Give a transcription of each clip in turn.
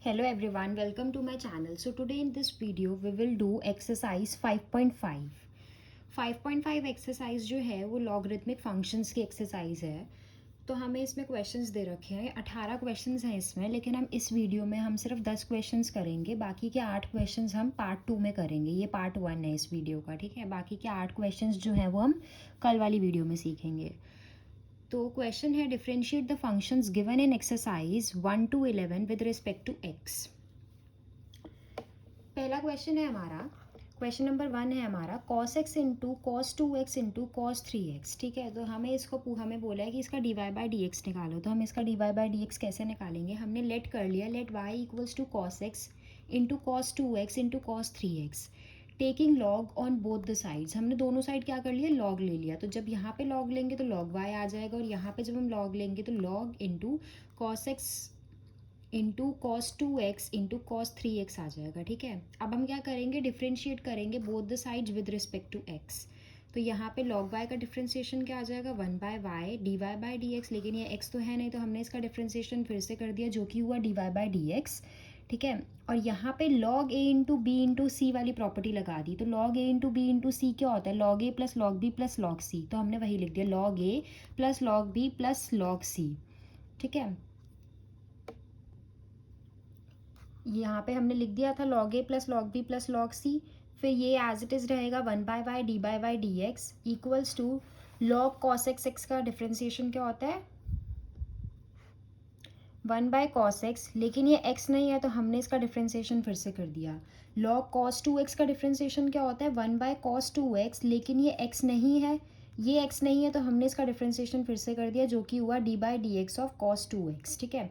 Hello everyone, welcome to my channel. So today in this video we will do exercise 5.5. 5.5 exercise जो है वो logarithmic functions की exercise है. तो हमें इसमें क्वेश्चंस दे रखे हैं, 18 क्वेश्चंस हैं इसमें, लेकिन हम इस वीडियो में हम सिर्फ 10 क्वेश्चंस करेंगे. बाकी के 8 क्वेश्चंस हम पार्ट 2 में करेंगे. ये पार्ट 1 है इस वीडियो का, ठीक है. बाकी के 8 क्वेश्चंस जो हैं वो हम कल वाली वीडियो में सीखेंगे. तो क्वेश्चन है differentiate the functions given in exercise 1 to 11 with respect to x. पहला क्वेश्चन है हमारा, क्वेश्चन नंबर 1 है हमारा cos x into cos 2x into cos 3x. ठीक है, तो हमें बोला है कि इसका dy बाई डी एक्स निकालो. तो हम इसका dy बाई डी एक्स कैसे निकालेंगे. हमने लेट कर लिया, let y equals to cos x into cos 2x into cos 3x taking log on both the sides. हमने दोनों साइड क्या कर लिया, लॉग ले लिया. तो जब यहाँ पे लॉग लेंगे तो लॉग y आ जाएगा, और यहाँ पे जब हम लॉग लेंगे तो log into cos x into cos 2x into cos 3x आ जाएगा. ठीक है, अब हम क्या करेंगे, डिफ्रेंशिएट करेंगे both the sides with respect to x. तो यहाँ पे log y का डिफ्रेंशिएशन क्या आ जाएगा, 1 by y d y by d x. लेकिन ये x तो है नहीं, तो हमने इसका डिफ्रेंशिएशन फिर से कर दिया, जो कि हुआ d y by d x. ठीक है, और यहाँ पे log a into b into c वाली प्रॉपर्टी लगा दी. तो log a into b into c क्या होता है, log a plus log b plus log c. तो हमने वही लिख दिया, log a plus log b plus log c. ठीक है, यहाँ पे हमने लिख दिया था log a plus log b plus log c. फिर ये एज इट इज़ रहेगा 1 by y d by y d x equals to log cos x x का डिफ्रेंशिएशन क्या होता है, 1 बाय कॉस एक्स. लेकिन ये x नहीं है तो हमने इसका डिफ्रेंशिएशन फिर से कर दिया. log cos 2x का डिफ्रेंशिएशन क्या होता है, 1 बाय cos 2x. लेकिन ये x नहीं है, ये x नहीं है, तो हमने इसका डिफ्रेंशिएशन फिर से कर दिया, जो कि हुआ d by d x of cos 2x. ठीक है,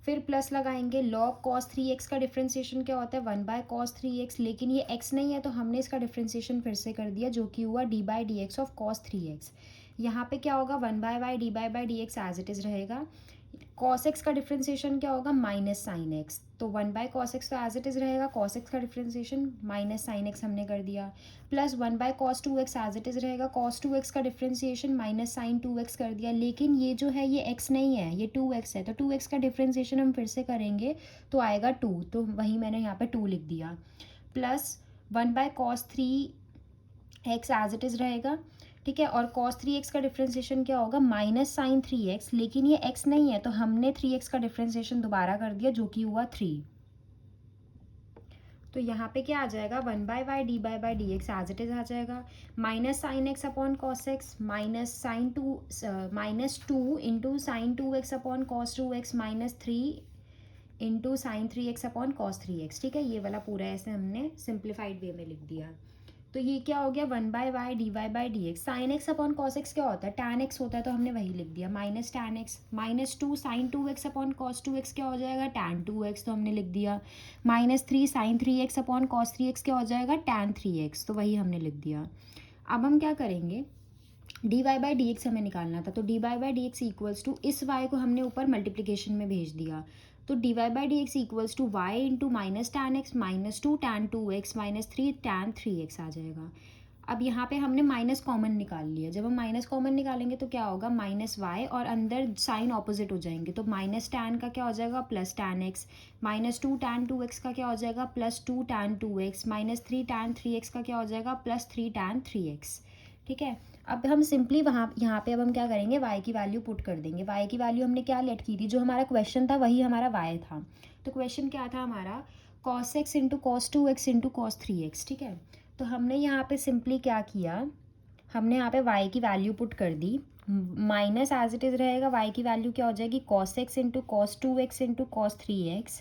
फिर प्लस लगाएंगे. log cos 3x का डिफ्रेंशिएशन क्या होता है, 1 बाय cos 3x. लेकिन ये x नहीं है तो हमने इसका डिफ्रेंशिएशन फिर से कर दिया, जो कि हुआ d by d x of cos 3x. यहाँ पे क्या होगा, 1 by y d by d x as it is रहेगा. cos x का डिफ्रेंशिएशन क्या होगा, माइनस साइन x. तो 1 बाय cos x तो एज इट इज़ रहेगा, cos x का डिफ्रेंशिएशन माइनस साइन x हमने कर दिया, plus 1 by cos 2x as it is रहेगा, cos 2x का डिफ्रेंशिएशन माइनस साइन 2x कर दिया. लेकिन ये जो है ये x नहीं है, ये 2x है. तो 2x का डिफ्रेंशिएशन हम फिर से करेंगे तो आएगा 2. तो वही मैंने यहाँ पे 2 लिख दिया, plus 1 by cos 3x as it is रहेगा. ठीक है, और cos 3x का डिफ्रेंशिएशन क्या होगा, माइनस साइन 3x. लेकिन ये x नहीं है तो हमने 3x का डिफ्रेंशिएशन दोबारा कर दिया, जो कि हुआ 3. तो यहाँ पे क्या आ जाएगा, 1 by y d by d x as it is आ जाएगा, minus sine x upon cos x minus sine 2 minus 2 into sine 2x upon cos 2x minus 3 into sine 3x upon cos 3x. ठीक है, ये वाला पूरा ऐसे हमने simplified वे में लिख दिया. तो ये क्या हो गया, 1 by y d y by d x. Sine x upon cos x क्या होता है, टैन एक्स होता है, तो हमने वही लिख दिया, minus tan x. Minus 2 sine 2x upon cos 2x क्या हो जाएगा, टैन 2x. तो हमने लिख दिया, minus 3 sign 3x upon cos 3x क्या हो जाएगा, टैन 3x. तो वही हमने लिख दिया. अब हम क्या करेंगे, d y by d x हमें निकालना था. तो d y by d x equals to, इस वाई को हमने ऊपर मल्टीप्लिकेशन में भेज दिया. तो d y by d x equals to y into minus tan x minus 2 tan 2x minus 3 tan 3x आ जाएगा. अब यहाँ पे हमने माइनस कॉमन निकाल लिया. जब हम माइनस कॉमन निकालेंगे तो क्या होगा, माइनस वाई, और अंदर साइन ऑपोजिट हो जाएंगे. तो माइनस टैन का क्या हो जाएगा, plus tan x. Minus 2 tan 2x का क्या हो जाएगा, plus 2 tan 2x. Minus 3 tan 3x का क्या हो जाएगा, प्लस 3 टैन 3x. ठीक है, अब हम सिंपली यहाँ पे अब हम क्या करेंगे, y की वैल्यू पुट कर देंगे. y की वैल्यू हमने क्या लेट की थी, जो हमारा क्वेश्चन था वही हमारा y था. तो क्वेश्चन क्या था हमारा, cos x into cos 2x into cos 3x. ठीक है, तो हमने यहाँ पे सिंपली क्या किया, हमने यहाँ पे y की वैल्यू पुट कर दी, माइनस एज इट इज़ रहेगा, y की वैल्यू क्या हो जाएगी, cos x into cos 2x into cos 3x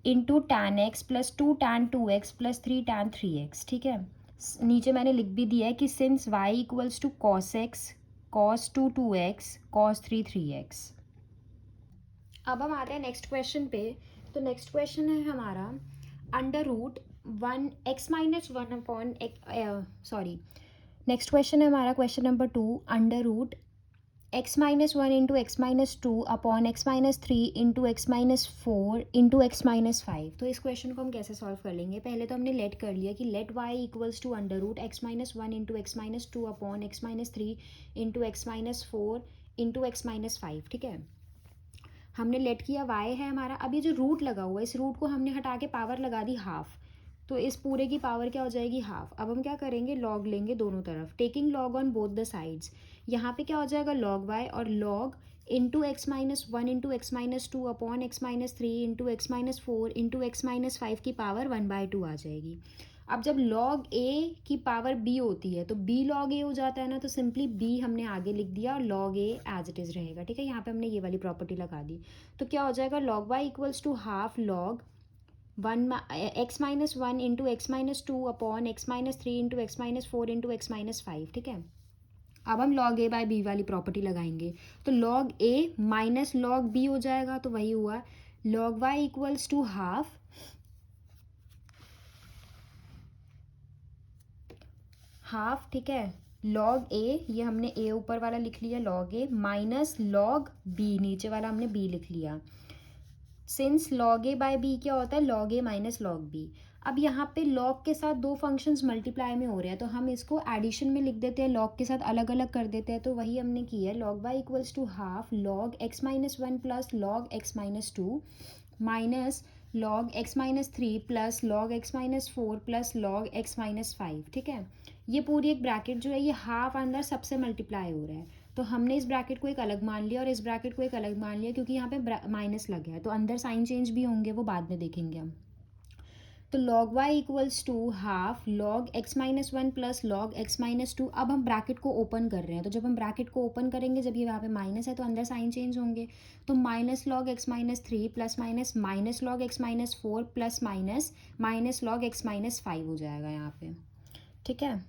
into tan x plus 2 tan 2x plus 3 tan 3x. ठीक है, नीचे मैंने लिख भी दिया है कि since y equals to cos x cos 2 2x cos 3 3x. अब हम आते हैं नेक्स्ट क्वेश्चन पे. तो नेक्स्ट क्वेश्चन है हमारा under root 1 x minus 1 upon sorry next question है हमारा question number 2, under root x minus 1 into x minus 2 upon x minus 3 into x minus 4 into x minus 5. तो इस क्वेश्चन को हम कैसे सॉल्व कर लेंगे, पहले तो हमने लेट कर लिया कि let y equals to under root x minus 1 into x minus 2 upon x minus 3 into x minus 4 into x minus 5. ठीक है, हमने लेट किया y है हमारा। अब ये जो रूट लगा हुआ है इस रूट को हमने हटा के पावर लगा दी हाफ, तो इस पूरे की पावर क्या हो जाएगी हाफ। अब हम क्या करेंगे लॉग लेंगे दोनों तरफ, taking log on both the sides. यहाँ पे क्या हो जाएगा लॉग y और log into x minus one into x minus two upon x minus three into x minus four into x minus five की पावर 1/2 आ जाएगी। अब जब log a की पावर b होती है तो b log a हो जाता है ना, तो सिंपली b हमने आगे लिख दिया और log a as it is रहेगा। ठीक है, यहाँ पे हमने ये वाली प्रॉपर्टी लगा दी। तो क्या हो जाएगा log y equals to half log one x minus one into x minus two upon x minus three into x minus four into x minus five. ठीक है, अब हम log a बाई b वाली प्रॉपर्टी लगाएंगे, तो log a minus log b हो जाएगा, तो वही हुआ log y equals to half half. ठीक है, log a ये हमने a ऊपर वाला लिख लिया log a minus log b नीचे वाला हमने b लिख लिया। Since log a by b क्या होता है log a minus log b। अब यहाँ पे log के साथ दो फंक्शंस मल्टीप्लाई में हो रहे हैं तो हम इसको एडिशन में लिख देते हैं, log के साथ अलग अलग कर देते हैं, तो वही हमने किया है log y equals to half log x minus one plus log x minus two minus log x minus three plus log x minus four plus log x minus five. ठीक है, ये पूरी एक ब्रैकेट जो है ये हाफ अंदर सबसे मल्टीप्लाई हो रहा है, तो हमने इस ब्रैकेट को एक अलग मान लिया और इस ब्रैकेट को एक अलग मान लिया क्योंकि यहाँ पे माइनस लग गया है, तो अंदर साइन चेंज भी होंगे वो बाद में देखेंगे हम। तो log y equals to half log x minus one plus log x minus two. अब हम ब्रैकेट को ओपन कर रहे हैं, तो जब हम ब्रैकेट को ओपन करेंगे जब ये यहाँ पे माइनस है तो अंदर साइन चेंज होंगे, तो minus log x minus three plus minus minus log x minus four plus minus minus log x minus five हो जाएगा यहाँ पे। ठीक है,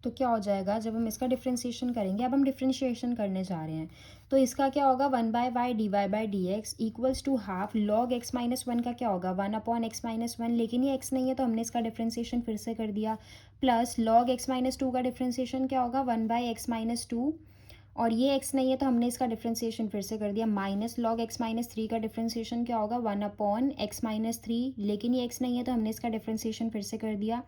तो क्या हो जाएगा जब हम इसका डिफ्रेंशिएशन करेंगे, अब हम डिफ्रेंशिएशन करने जा रहे हैं, तो इसका क्या होगा one by y d y by d x equals to half log x minus one का क्या होगा one upon x minus one, लेकिन ये एक्स नहीं है तो हमने इसका डिफ्रेंशिएशन फिर से कर दिया, plus log x minus to का डिफ्रेंशिएशन क्या होगा one by x minus to, और ये एक्स नहीं है तो हमने इसका डिफ्रेंशिएशन फिर से कर दिया, minus log x minus three का डिफ्रेंशिएशन क्या होगा one upon x minus three, लेकिन ये एक्स नहीं है तो हमने इसका डिफ्रेंशिएशन फिर से कर दिया,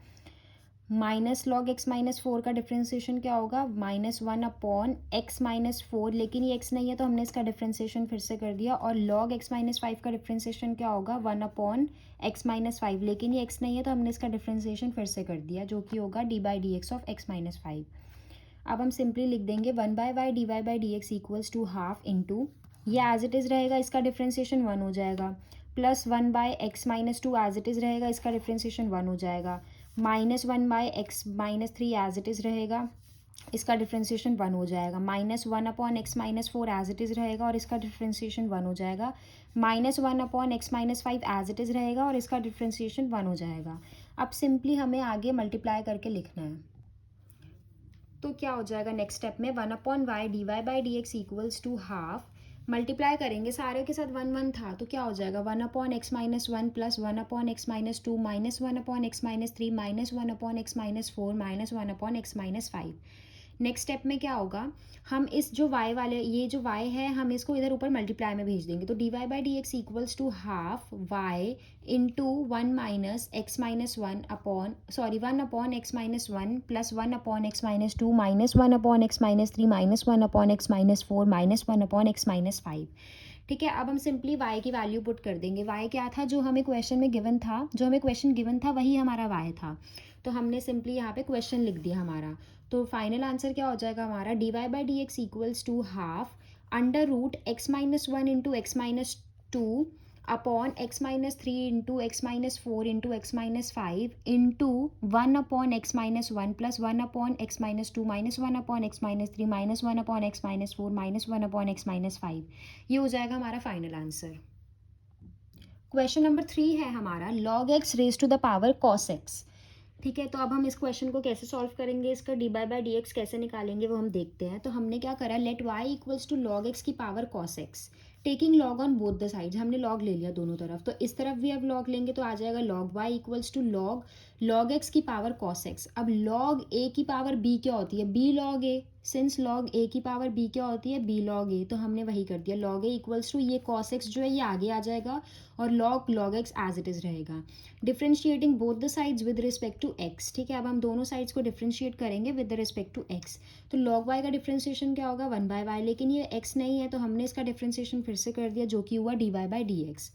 minus log x minus four का डिफ्रेंशिएशन क्या होगा minus one upon x minus four, लेकिन ये एक्स नहीं है तो हमने इसका डिफ्रेंशिएशन फिर से कर दिया, और लॉग एक्स माइनस फाइव का डिफ्रेंशिएशन क्या होगा one upon x minus five, लेकिन ये एक्स नहीं है तो हमने इसका डिफ्रेंशिएशन फिर से कर दिया जो कि होगा d by d x of x minus five. अब हम सिंपली लिख देंगे one by y d y by d x equals to half into ये एज इट इज़ रहेगा इसका डिफ्रेंशिएशन वन हो जाएगा, plus one by x minus two as it is रहेगा इसका डिफ्रेंशिएशन वन हो जाएगा, minus one by x minus three as it is रहेगा इसका डिफ्रेंशिएशन वन हो जाएगा, minus one upon x minus four as it is रहेगा और इसका डिफ्रेंशिएशन वन हो जाएगा, minus one upon x minus five as it is रहेगा और इसका डिफ्रेंशिएशन वन हो जाएगा। अब सिंपली हमें आगे मल्टीप्लाई करके लिखना है, तो क्या हो जाएगा नेक्स्ट स्टेप में one upon y d y by d x equals to half, multiply करेंगे सारे के साथ वन वन था तो क्या हो जाएगा one upon x minus one plus one upon x minus two minus one upon x minus three minus one upon x minus four minus one upon x minus five. Next step में क्या होगा हम इस जो y वाले ये जो y है हम इसको इधर ऊपर मल्टीप्लाई में भेज देंगे, तो d y by d x equals to half y into one minus x minus one upon sorry one upon x minus one plus one upon x minus two minus one upon x minus three minus one upon x minus four minus one upon x minus five. ठीक है, अब हम simply y की value put कर देंगे, y क्या था जो हमें क्वेश्चन में गिवन था, जो हमें क्वेश्चन गिवन था वही हमारा y था, तो हमने सिंपली यहाँ पे क्वेश्चन लिख दिया हमारा, तो फाइनल आंसर क्या हो जाएगा हमारा d y by d x equals to half under root x minus one into x minus two upon x minus three into x minus four into x minus five into one upon x minus one plus one upon x minus two minus one upon x minus three minus one upon x minus four minus one upon x minus five. ये हो जाएगा हमारा final answer. Question number 3 है हमारा log x raise to the power cos x. ठीक है, तो अब हम इस क्वेश्चन को कैसे सॉल्व करेंगे, इसका D by by d x कैसे निकालेंगे वो हम देखते हैं। तो हमने क्या करा let y equals to log x की power cos x taking log on both the sides, हमने लॉग ले लिया दोनों तरफ, तो इस तरफ भी अब लॉग लेंगे तो आ जाएगा log y equals to log log x की पावर कॉस एक्स। अब लॉग ए की पावर बी क्या होती है b log a, since log ए की पावर बी क्या होती है, बी लॉग ए, तो हमने वही कर दिया। लॉग ए इक्वल्स टू ये कॉस एक्स जो है ये आगे आ जाएगा और log x as it is रहेगा। Differentiating both the sides with respect to x, ठीक है। अब हम दोनों साइड्स को डिफ्रेंशिएट करेंगे विद रिस्पेक्ट टू एक्स। तो लॉग वाई का डिफ्रेंशिएशन क्या होगा, 1/y, लेकिन ये एक्स नहीं है तो हमने इसका डिफ्रेंशिएशन फिर से कर दिया जो कि हुआ dy/dx,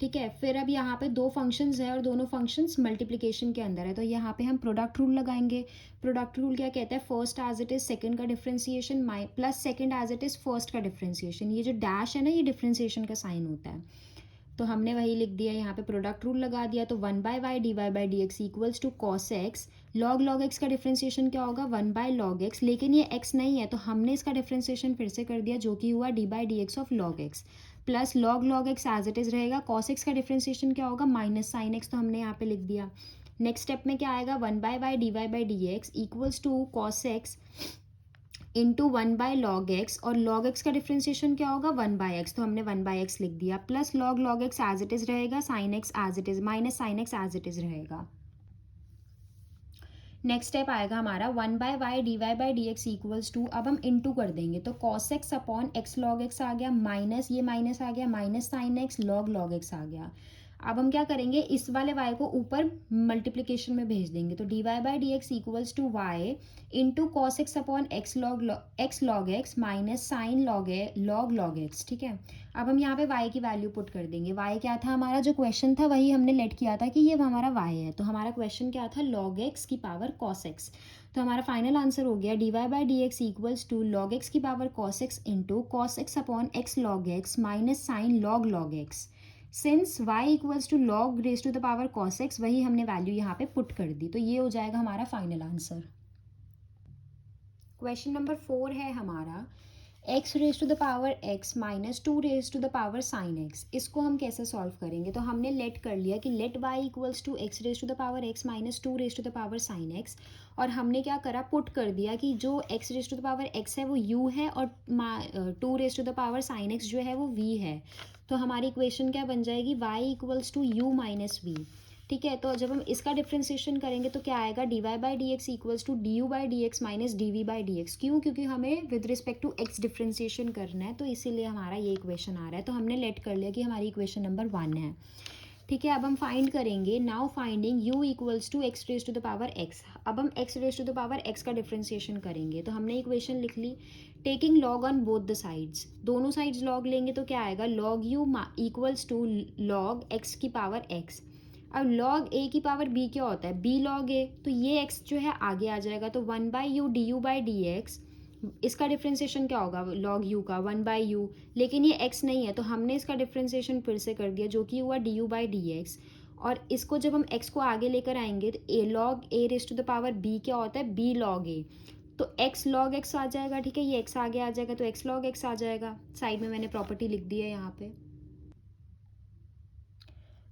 ठीक है। फिर अब यहाँ पे दो फंक्शंस है और दोनों फंक्शंस मल्टीप्लिकेशन के अंदर है, तो यहाँ पे हम प्रोडक्ट रूल लगाएंगे। प्रोडक्ट रूल क्या कहता है, first as it is second का differentiation plus second as it is first का डिफरेंशिएशन। ये जो डैश है ना, ये डिफरेंशिएशन का साइन होता है, तो हमने वही लिख दिया यहाँ पे, प्रोडक्ट रूल लगा दिया। तो 1/y dy/dx equals to cos x, log x का डिफरेंशिएशन क्या होगा, 1/log x, लेकिन ये x नहीं है तो हमने इसका डिफरेंशिएशन फिर से कर दिया जो कि हुआ d/dx of log x, plus log x as it is रहेगा। कॉस एक्स का डिफरेंशिएशन क्या होगा, माइनस साइन एक्स, तो हमने यहाँ पे लिख दिया। नेक्स्ट स्टेप में क्या आएगा, 1/y dy/dx equals to cos x into 1/log x, और log x का डिफरेंशिएशन क्या होगा, 1/x, तो हमने 1/x लिख दिया, plus log x as it is रहेगा, sine x as it is, minus sine x as it is रहेगा। नेक्स्ट स्टेप आएगा हमारा 1/y dy/dx इक्वल्स टू, अब हम इनटू कर देंगे तो cos x upon x log x आ गया, माइनस ये माइनस आ गया, minus sine x log x आ गया। अब हम क्या करेंगे, इस वाले y को ऊपर मल्टीप्लिकेशन में भेज देंगे, तो dy/dx equals to y into cos x upon x log x minus sine log x, ठीक है। अब हम यहाँ पे y की वैल्यू पुट कर देंगे। y क्या था हमारा, जो क्वेश्चन था वही हमने लेट किया था कि ये हमारा y है, तो हमारा क्वेश्चन क्या था, log x की पावर cos x, तो हमारा फाइनल आंसर हो गया dy/dx equals to log x की power cos x into cos x upon x log x minus sine log x। Since y equals to log raise to the power cos x, वही हमने value यहाँ पे put कर दी, तो ये हो जाएगा हमारा फाइनल आंसर। क्वेश्चन नंबर 4 है हमारा, x raise to the power x minus 2 raise to the power sine x, इसको हम कैसे सॉल्व करेंगे। तो हमने लेट कर लिया कि let y equals to x raise to the power x minus 2 raise to the power sine x, और हमने क्या करा, पुट कर दिया कि जो x raise to the power x है वो u है और 2 raise to the power sine x जो है वो v है। तो हमारी इक्वेशन क्या बन जाएगी, y equals to u minus v, ठीक है। तो जब हम इसका डिफ्रेंशिएशन करेंगे तो क्या आएगा, dy/dx equals to du/dx minus dv/dx, क्यों, क्योंकि हमें with respect to x differentiation करना है, तो इसीलिए हमारा ये इक्वेशन आ रहा है। तो हमने लेट कर लिया कि हमारी इक्वेशन नंबर 1 है, ठीक है। अब हम फाइंड करेंगे, now finding u equals to x raise to the power x। अब हम x raise to the power x का डिफ्रेंशिएशन करेंगे, तो हमने इक्वेशन लिख ली, taking log on both the sides, दोनों साइड्स लॉग लेंगे तो क्या आएगा, log u equals to log x की पावर x। अब log a की पावर b क्या होता है, b log a, तो ये x जो है आगे आ जाएगा, तो 1/u du/dx, इसका डिफ्रेंशिएशन क्या होगा, log u का 1/u, लेकिन ये x नहीं है तो हमने इसका डिफ्रेंशिएशन फिर से कर दिया जो कि हुआ du/dx, और इसको जब हम x को आगे लेकर आएंगे तो a log a raise to the power b क्या होता है, b log a, तो x log x आ जाएगा, ठीक है। ये x आगे आ जाएगा तो x log x आ जाएगा, साइड में मैंने प्रॉपर्टी लिख दी है यहाँ पे।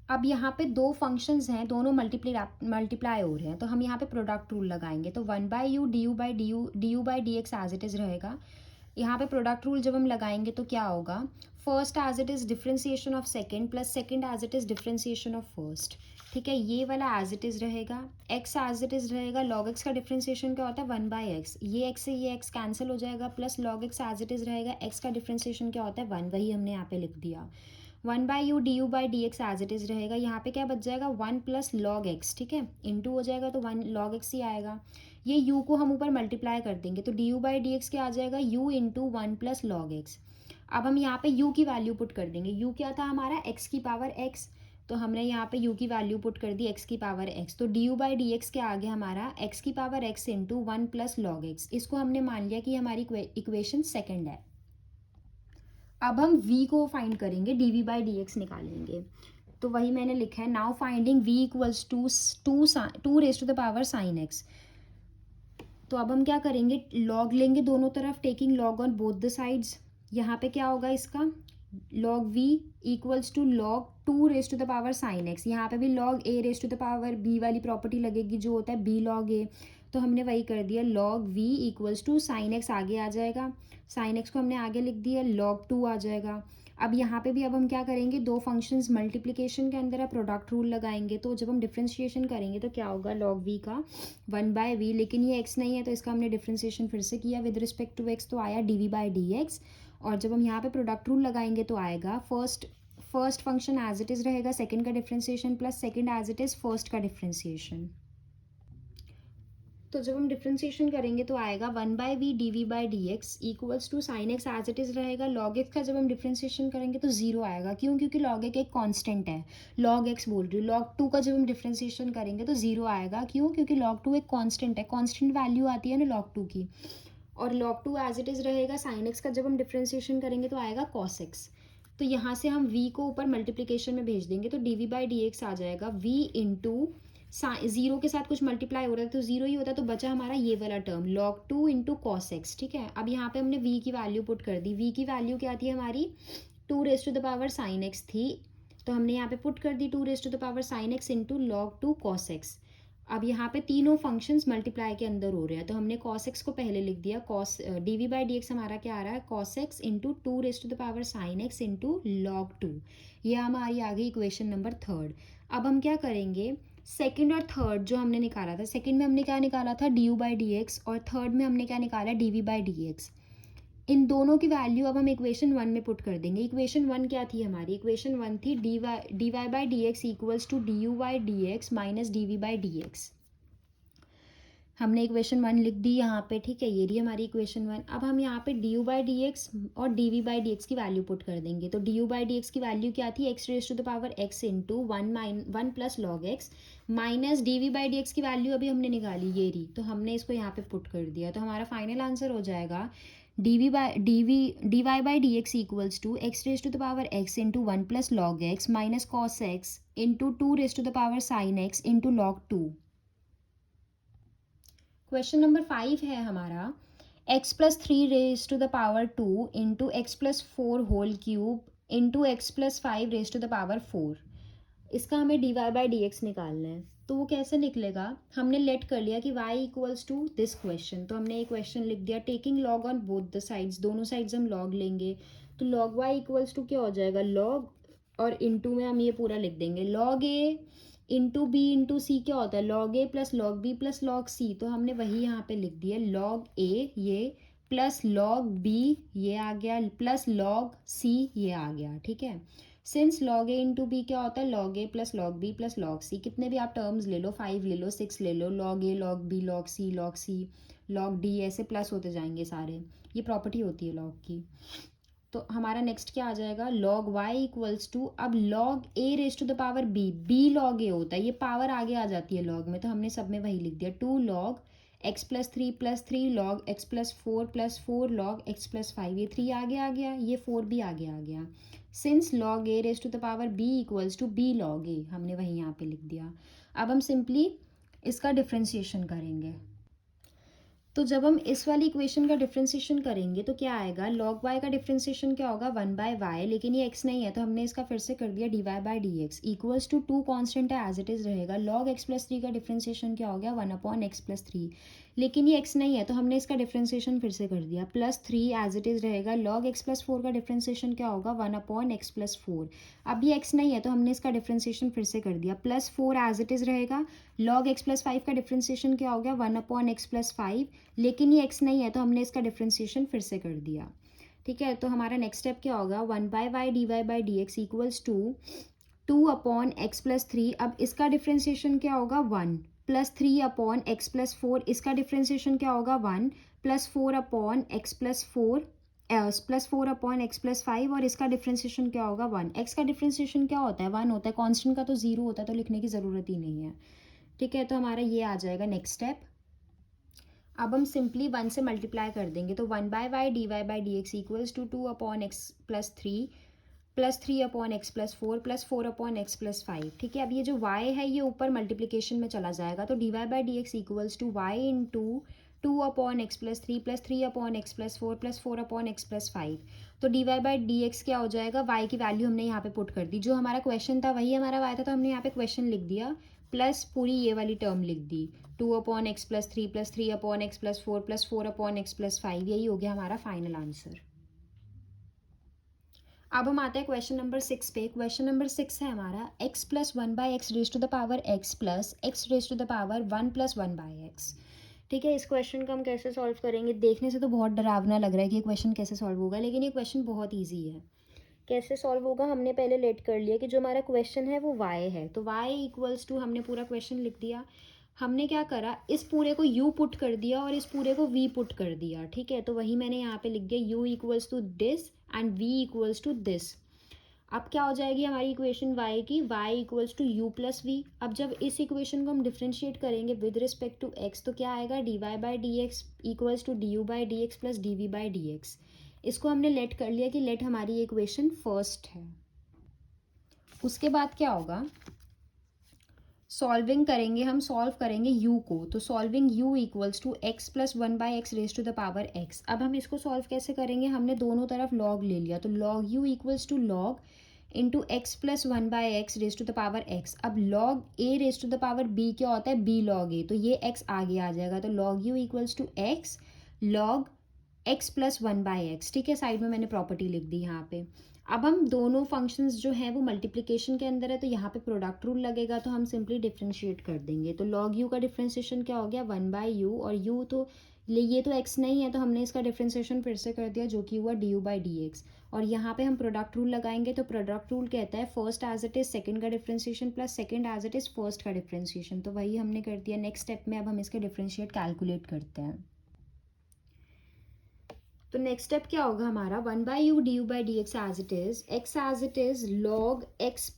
अब यहाँ पे दो फंक्शंस हैं, दोनों मल्टीप्लाई हो रहे हैं, तो हम यहाँ पे प्रोडक्ट रूल लगाएंगे, तो 1/u du/dx as it is रहेगा। यहाँ पे प्रोडक्ट रूल जब हम लगाएंगे तो क्या होगा, first as it is differentiation of second plus second as it is differentiation of first, ठीक है। ये वाला एज इट इज़ रहेगा, x एज इट इज़ रहेगा, log x का डिफ्रेंशिएशन क्या होता है, 1/x, ये x से ये x कैंसिल हो जाएगा, plus log x as it is रहेगा, x का डिफ्रेंशिएशन क्या होता है, 1, वही हमने यहाँ पे लिख दिया। 1/u du/dx as it is रहेगा, यहाँ पे क्या बच जाएगा, 1 प्लस log x, ठीक है, इंटू हो जाएगा तो 1 log x ही आएगा। ये u को हम ऊपर मल्टीप्लाई कर देंगे तो du/dx क्या आ जाएगा, u into 1 plus log x। अब हम यहाँ पे u की वैल्यू पुट कर देंगे, u क्या था हमारा, x की पावर x, तो हमने यहाँ पे u की वैल्यू पुट कर दी x की पावर x, तो du/dx क्या आ गया हमारा, x की power x into 1 plus log x, इसको हमने मान लिया कि हमारी इक्वेशन सेकेंड है। अब हम v को फाइंड करेंगे, dv/dx निकालेंगे, तो वही मैंने लिखा है, now finding v equals to 2 raise to the power sine x। तो अब हम क्या करेंगे, लॉग लेंगे दोनों तरफ, taking log on both the sides. यहाँ पे क्या होगा इसका, log v equals to log 2 raise to the power sine x, यहाँ पे भी log a raise to the power b वाली प्रॉपर्टी लगेगी जो होता है b log a, तो हमने वही कर दिया, log v equals to sine x आगे आ जाएगा, साइन x को हमने आगे लिख दिया, log 2 आ जाएगा, अब यहाँ पे भी अब हम क्या करेंगे, दो फंक्शंस मल्टीप्लिकेशन के अंदर अब प्रोडक्ट रूल लगाएंगे, तो जब हम डिफ्रेंशिएशन करेंगे तो क्या होगा, लॉग वी का 1/v, लेकिन ये x नहीं है तो इसका हमने डिफ्रेंशिएशन फिर से किया विद रिस्पेक्ट टू x, तो आया dv/dx। और जब हम यहाँ पे प्रोडक्ट रूल लगाएंगे तो आएगा first function as it is रहेगा सेकंड का differentiation plus second as it is first का डिफ्रेंशिएशन। तो जब हम डिफ्रेंशिएशन करेंगे तो आएगा 1/v dv/dx equals to sine x as it is रहेगा। लॉग एक्स का जब हम डिफ्रेंशिएशन करेंगे तो जीरो आएगा, क्यों, क्योंकि लॉग एक कांस्टेंट है, लॉग एक्स बोल रही हूँ। लॉग टू का जब हम डिफ्रेंशिएशन करेंगे तो जीरो आएगा, क्यों, क्योंकि लॉग टू एक कांस्टेंट है, कांस्टेंट वैल्यू आती है ना लॉग टू की। और log 2 एज इट इज़ रहेगा। साइन एक्स का जब हम डिफ्रेंशिएशन करेंगे तो आएगा cos x। तो यहाँ से हम v को ऊपर मल्टीप्लिकेशन में भेज देंगे तो dv/dx आ जाएगा v इंटू जीरो के साथ कुछ मल्टीप्लाई हो रहा है तो जीरो ही होता है, तो बचा हमारा ये वाला term log 2 into cos x. ठीक है, अब यहाँ पे हमने v की वैल्यू पुट कर दी। v की वैल्यू क्या थी हमारी, 2 sin x थी, तो हमने यहाँ पे पुट कर दी 2 sin x into log 2 cos x। अब यहाँ पे तीनों फंक्शंस मल्टीप्लाई के अंदर हो रहे हैं, तो हमने cos x को पहले लिख दिया, cos dv/dx हमारा क्या आ रहा है, cos x into 2 sin x into log 2। ये हमारी आ गई इक्वेशन नंबर थर्ड। अब हम क्या करेंगे, सेकंड और थर्ड जो हमने निकाला था, सेकंड में हमने क्या निकाला था du/dx, और थर्ड में हमने क्या निकाला dv/dx। इन दोनों की वैल्यू अब हम इक्वेशन वन में पुट कर देंगे। इक्वेशन वन क्या थी हमारी, इक्वेशन वन थी dy/dx equals to du/dx minus dv/dx। हमने इक्वेशन वन लिख दी यहाँ पे, ठीक है, ये रही हमारी इक्वेशन वन। अब हम यहाँ पे du/dx और dv/dx की वैल्यू पुट कर देंगे। तो du/dx की वैल्यू क्या थी, x into 1 plus log x, minus dv/dx की वैल्यू अभी हमने निकाली, ये रही, तो हमने इसको यहाँ पे पुट कर दिया। तो हमारा फाइनल आंसर हो जाएगा dy/dx equals to x into 1 plus log x minus cos x into 2 sin x into log 2। Question number 5 है हमारा, x+3 into x+4 whole cube into x+5 इसका हमें dy/dx निकालना है। तो वो कैसे निकलेगा, हमने लेट कर लिया कि y equals to this question, तो हमने ये क्वेश्चन लिख दिया taking log on both the sides, दोनों साइड्स हम लॉग लेंगे। तो लॉग y इक्वल्स टू क्या हो जाएगा, लॉग, और इंटू में हम ये पूरा लिख देंगे, log a into b into c क्या होता है, log a plus log b plus log c, तो हमने वही यहाँ पे लिख दिया, लॉग ए ये प्लस लॉग बी ये आ गया प्लस लॉग सी ये आ गया। ठीक है, since log a into b क्या होता है, log a plus log b plus log c, कितने भी आप टर्म्स ले लो, 5 ले लो, 6 ले लो, लॉग ए log B log c log D, ऐसे प्लस होते जाएंगे सारे, ये प्रॉपर्टी होती है लॉग की। तो हमारा नेक्स्ट क्या आ जाएगा, लॉग y इक्वल्स टू, अब लॉग a बी लॉग ए होता है, ये पावर आगे आ जाती है लॉग में, तो हमने सब में वही लिख दिया, 2 log x+3 log x+4 log x+5, ये 3 आगे आ गया, ये 4 भी आगे आ गया। Since log a equals to b log a, हमने वही यहाँ पे लिख दिया। अब हम सिंपली इसका डिफ्रेंशिएशन करेंगे। तो जब हम इस वाली इक्वेशन का डिफ्रेंशिएशन करेंगे तो क्या आएगा, लॉग y का डिफ्रेंशिएशन क्या होगा, 1/y, लेकिन ये x नहीं है तो हमने इसका फिर से कर दिया dy/dx इक्वल्स टू 2 कांस्टेंट है एज इट इज़ रहेगा। लॉग x+3 का डिफ्रेंशिएशन क्या हो गया, 1/x+3, लेकिन ये x नहीं है तो हमने इसका डिफ्रेंशिएशन फिर से कर दिया, +3 एज इट इज़ रहेगा। लॉग x+4 का डिफ्रेंशिएशन क्या होगा, 1/x+4, अब ये x नहीं है तो हमने इसका डिफ्रेंशिएशन फिर से कर दिया, +4 एज इट इज़ रहेगा। लॉग x+5 का डिफ्रेंशिएशन क्या हो गया, 1/x+5, लेकिन ये x नहीं है तो हमने इसका डिफ्रेंशिएशन फिर से कर दिया। ठीक है, तो हमारा नेक्स्ट स्टेप क्या होगा, 1/y dy/dx equals to 2/x+3, अब इसका डिफ्रेंशिएशन क्या होगा, 1 प्लस 3/x+4, इसका डिफ्रेंशिएशन क्या होगा, 1 प्लस 4/x+4 प्लस 4/x+5, और इसका डिफ्रेंशिएशन क्या होगा, 1। x का डिफ्रेंशिएशन क्या होता है, 1 होता है, कांस्टेंट का तो 0 होता है, तो लिखने की ज़रूरत ही नहीं है। ठीक है, तो हमारा ये आ जाएगा नेक्स्ट स्टेप। अब हम सिंपली 1 से मल्टीप्लाई कर देंगे, तो 1/y dy/dx equals to 2/x+3 plus 3/x+4 plus 4/x+5। ठीक है, अब ये जो y है ये ऊपर मल्टीप्लिकेशन में चला जाएगा, तो dy/dx equals to y into 2/x+3 plus 3/x+4 plus 4/x+5। तो dy/dx क्या हो जाएगा, y की वैल्यू हमने यहाँ पे पुट कर दी, जो हमारा क्वेश्चन था वही हमारा y था, तो हमने यहाँ पे क्वेश्चन लिख दिया प्लस पूरी ये वाली टर्म लिख दी, 2/x+3 plus 3/x+4 plus 4/x+5, यही हो गया हमारा फाइनल आंसर। अब हम आते हैं क्वेश्चन नंबर 6 पे। क्वेश्चन नंबर 6 है हमारा x plus 1/x raise to the power x plus x raise to the power 1 plus 1/x। ठीक है, इस क्वेश्चन को हम कैसे सॉल्व करेंगे? देखने से तो बहुत डरावना लग रहा है कि ये क्वेश्चन कैसे सॉल्व होगा, लेकिन ये क्वेश्चन बहुत ईजी है। कैसे सॉल्व होगा, हमने पहले लेट कर लिया कि जो हमारा क्वेश्चन है वो y है, तो y इक्वल्स टू, हमने पूरा क्वेश्चन लिख दिया। हमने क्या करा, इस पूरे को u पुट कर दिया और इस पूरे को v पुट कर दिया। ठीक है, तो वही मैंने यहाँ पे लिख दिया, u equals to this and v equals to this. अब क्या हो जाएगी हमारी इक्वेशन y की, y equals to u plus v. अब जब इस इक्वेशन को हम डिफ्रेंशिएट करेंगे विद रिस्पेक्ट टू x, तो क्या आएगा, dy by d x equals to du by d x plus dv by d x. इसको हमने लेट कर लिया कि लेट हमारी इक्वेशन फर्स्ट है। उसके बाद क्या होगा, सॉल्विंग करेंगे, हम सॉल्व करेंगे u को, तो solving u equals to x plus 1/x raise to the power x। अब हम इसको सॉल्व कैसे करेंगे, हमने दोनों तरफ log ले लिया, तो log u equals to log into x plus 1/x raise to the power x। अब log a raise to the power b क्या होता है, b log a, तो ये x आगे आ जाएगा, तो log u equals to x log x plus 1/x। ठीक है, साइड में मैंने प्रॉपर्टी लिख दी यहाँ पे। अब हम दोनों फंक्शंस जो हैं वो मल्टीप्लिकेशन के अंदर है, तो यहाँ पे प्रोडक्ट रूल लगेगा, तो हम सिंपली डिफ्रेंशिएट कर देंगे। तो log u का डिफ्रेंशिएशन क्या हो गया, 1/u, और u तो ये तो x नहीं है, तो हमने इसका डिफ्रेंशिएशन फिर से कर दिया, जो कि हुआ du बाई डी एक्स। और यहाँ पे हम प्रोडक्ट रूल लगाएंगे, तो प्रोडक्ट रूल कहता है first as it is second का differentiation plus second as it is first का डिफ्रेंशिएशन, तो वही हमने कर दिया। नेक्स्ट स्टेप में अब हम इसका डिफ्रेंशिएट कैलकुलेट करते हैं। तो नेक्स्ट स्टेप क्या होगा हमारा, 1/u du by d x as it is log x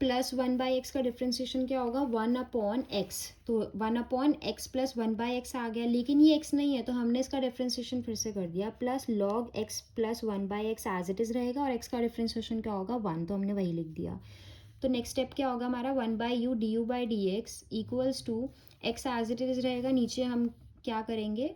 plus 1/x का डिफ्रेंशिएशन क्या होगा, 1/x। तो 1/x प्लस 1/x आ गया, लेकिन ये x नहीं है, तो हमने इसका डिफ्रेंशिएशन फिर से कर दिया, plus log x plus 1/x as it is रहेगा, और x का डिफ्रेंशिएशन क्या होगा, 1, तो हमने वही लिख दिया। तो नेक्स्ट स्टेप क्या होगा हमारा, 1/u du by d x equals to x as it is रहेगा, नीचे हम क्या करेंगे,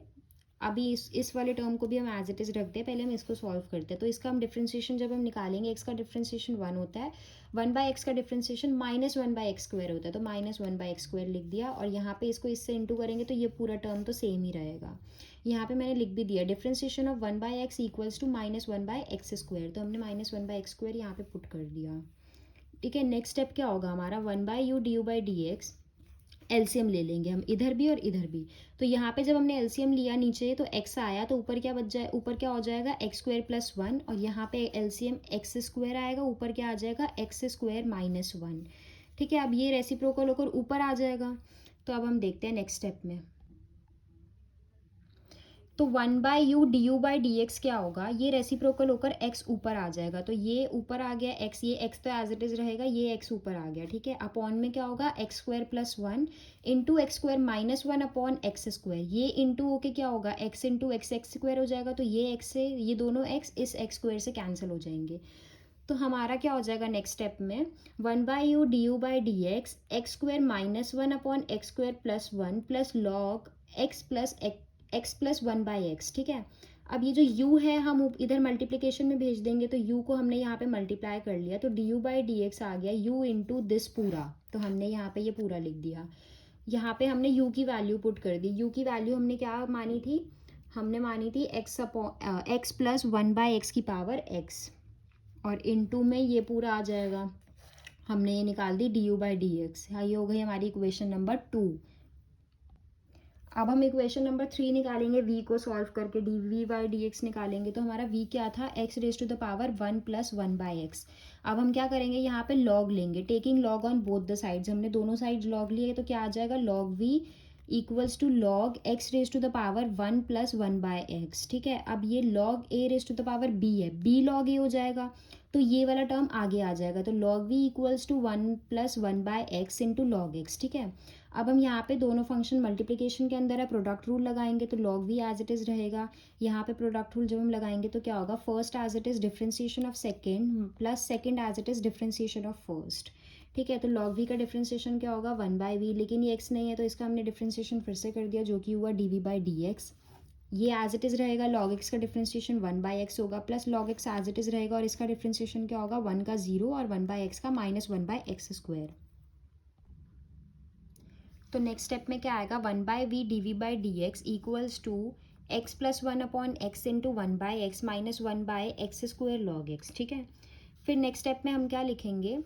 अभी इस वाले टर्म को भी हम एज इट इज रखते हैं, पहले हम इसको सॉल्व करते हैं। तो इसका हम डिफ्रेंशिएशन जब हम निकालेंगे, x का डिफ्रेंशिएशन 1 होता है, 1/x का डिफ्रेंशिएशन माइनस 1/x स्क्वायर होता है, तो माइनस 1/x स्क्वायर लिख दिया, और यहाँ पे इसको इससे इंटू करेंगे तो ये पूरा टर्म तो सेम ही रहेगा। यहाँ पे मैंने लिख भी दिया, differentiation of 1/x equals to minus 1/x square, तो हमने माइनस 1/x स्क्वायर यहाँ पे पुट कर दिया। ठीक है, नेक्स्ट स्टेप क्या होगा हमारा, 1/u du by d x, LCM ले लेंगे हम इधर भी और इधर भी। तो यहाँ पे जब हमने एलसीएम लिया नीचे, तो x आया, तो ऊपर क्या बच जाए, ऊपर क्या हो जाएगा, x स्क्वायर प्लस 1, और यहाँ पे एलसीएम x स्क्वायर आएगा, ऊपर क्या आ जाएगा, x स्क्वायर माइनस 1। ठीक है, अब ये रेसिप्रोकल होकर ऊपर आ जाएगा। तो अब हम देखते हैं नेक्स्ट स्टेप में, तो 1/u du by d x क्या होगा, ये रेसिप्रोकल होकर x ऊपर आ जाएगा, तो ये ऊपर आ गया x, ये x तो एज इट इज रहेगा, ये x ऊपर आ गया। ठीक है, अपॉन में क्या होगा, x square plus 1 into x square minus 1 upon x square, ये इंटू होके क्या होगा, x इंटू एक्स स्क्वायर हो जाएगा, तो ये x से ये दोनों x इस x स्क्वायर से कैंसिल हो जाएंगे। तो हमारा क्या हो जाएगा नेक्स्ट स्टेप में, 1/u du by d x square minus 1 upon x square plus 1 plus log x plus x plus 1/x। ठीक है, अब ये जो u है हम इधर मल्टीप्लिकेशन में भेज देंगे, तो u को हमने यहाँ पे मल्टीप्लाई कर लिया, तो du बाई डी एक्स आ गया u इंटू दिस पूरा, तो हमने यहाँ पे ये पूरा लिख दिया। यहाँ पे हमने u की वैल्यू पुट कर दी, u की वैल्यू हमने क्या मानी थी, हमने मानी थी x प्लस 1/x की पावर x, और इनटू में ये पूरा आ जाएगा, हमने ये निकाल दी du बाई डी एक्स। हाँ, ये हो गई हमारी इक्वेशन नंबर 2। अब हम इक्वेशन नंबर 3 निकालेंगे, v को सॉल्व करके dv बाई डी एक्स निकालेंगे, तो हमारा v क्या था, x raise to the power 1 plus 1/x। अब हम क्या करेंगे, यहाँ पे log लेंगे, taking log on both the sides, हमने दोनों साइड log लिए, तो क्या आ जाएगा, log v equals to log x raise to the power 1 plus 1/x। ठीक है, अब ये log a raise to the power b है, b log a हो जाएगा, तो ये वाला टर्म आगे आ जाएगा, तो log v equals to 1 plus 1/x into log x। ठीक है, अब हम यहाँ पे दोनों फंक्शन मल्टीप्लिकेशन के अंदर है, प्रोडक्ट रूल लगाएंगे, तो log v as it is रहेगा। यहाँ पे प्रोडक्ट रूल जब हम लगाएंगे तो क्या होगा, first as it is differentiation of second plus second as it is differentiation of first. ठीक है, तो log v का डिफ्रेंसिएशन क्या होगा, 1/v, लेकिन ये x नहीं है, तो इसका हमने डिफ्रेंसिएशन फिर से कर दिया, जो कि हुआ dv बाई डी एक्स। ये एज इट इज़ रहेगा, log x का डिफ्रेंसिएशन 1/x होगा, plus log x as it is रहेगा, और इसका डिफ्रेंसिएशन क्या होगा, 1 का 0 और 1/x का माइनस 1/x स्क्वायर। तो नेक्स्ट स्टेप में क्या आएगा, 1/v dv by d x equals to x plus one upon x into one by x minus one by x square log x, ठीक है। फिर नेक्स्ट स्टेप में हम क्या लिखेंगे,